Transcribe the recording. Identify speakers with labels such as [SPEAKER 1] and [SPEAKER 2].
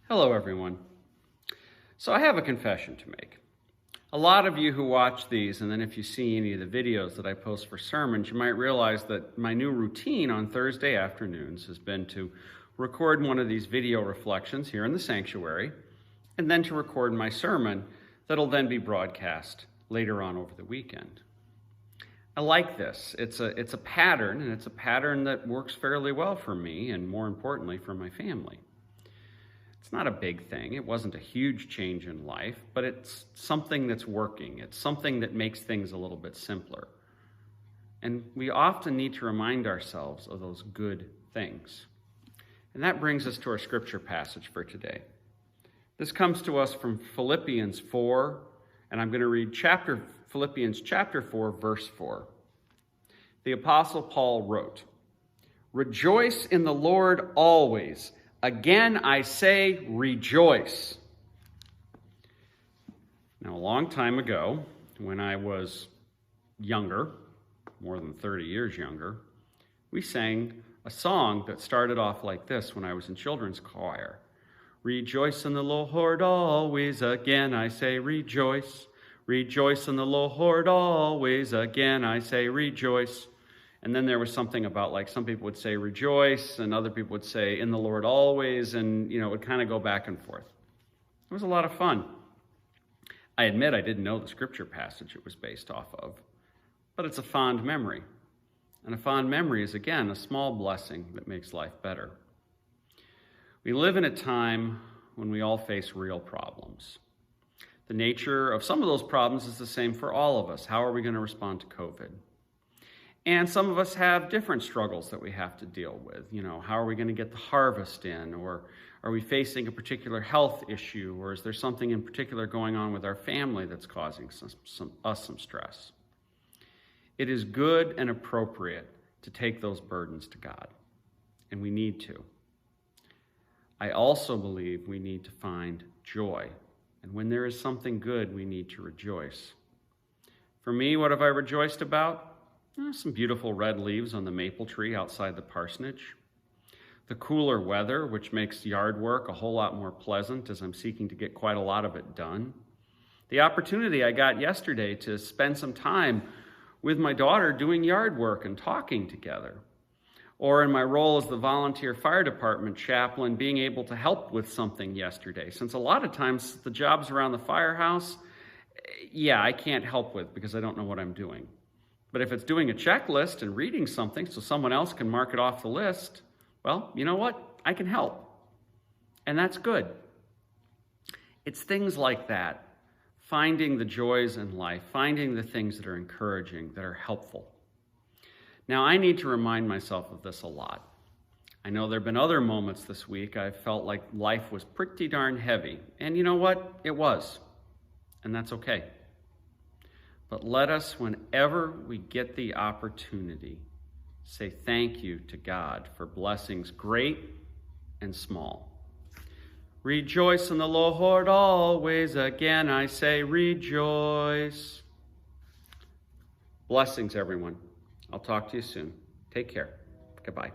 [SPEAKER 1] Hello, everyone. So I have a confession to make. A lot of you who watch these, and then if you see any of the videos that I post for sermons, you might realize that my new routine on Thursday afternoons has been to record one of these video reflections here in the sanctuary, and then to record my sermon that'll then be broadcast later on over the weekend. I like this. It's a pattern, and it's a pattern that works fairly well for me, and more importantly, for my family. It's not a big thing. It wasn't a huge change in life, but it's something that's working. It's something that makes things a little bit simpler. And we often need to remind ourselves of those good things. And that brings us to our scripture passage for today. This comes to us from Philippians 4, and I'm going to read Philippians chapter 4, verse 4. The Apostle Paul wrote, "Rejoice in the Lord always. Again, I say, rejoice." Now, a long time ago, when I was younger, more than 30 years younger, we sang a song that started off like this when I was in children's choir. "Rejoice in the Lord always. Again, I say, rejoice. Rejoice in the Lord always. Again, I say, rejoice." And then there was something about, like, some people would say rejoice, and other people would say in the Lord always, and, it would kind of go back and forth. It was a lot of fun. I admit I didn't know the scripture passage it was based off of, but it's a fond memory. And a fond memory is, again, a small blessing that makes life better. We live in a time when we all face real problems. The nature of some of those problems is the same for all of us. How are we going to respond to COVID? And some of us have different struggles that we have to deal with. How are we going to get the harvest in? Or are we facing a particular health issue? Or is there something in particular going on with our family that's causing us some stress? It is good and appropriate to take those burdens to God, and we need to. I also believe we need to find joy, and when there is something good, we need to rejoice. For me, what have I rejoiced about? Some beautiful red leaves on the maple tree outside the parsonage. The cooler weather, which makes yard work a whole lot more pleasant as I'm seeking to get quite a lot of it done. The opportunity I got yesterday to spend some time with my daughter doing yard work and talking together. Or in my role as the volunteer fire department chaplain, being able to help with something yesterday. Since a lot of times the jobs around the firehouse, I can't help with because I don't know what I'm doing. But if it's doing a checklist and reading something so someone else can mark it off the list, well, you know what? I can help. And that's good. It's things like that, finding the joys in life, finding the things that are encouraging, that are helpful. Now, I need to remind myself of this a lot. I know there have been other moments this week I felt like life was pretty darn heavy. And you know what? It was. And that's okay. But let us, whenever we get the opportunity, say thank you to God for blessings great and small. Rejoice in the Lord always. Again, I say rejoice. Blessings, everyone. I'll talk to you soon. Take care. Goodbye.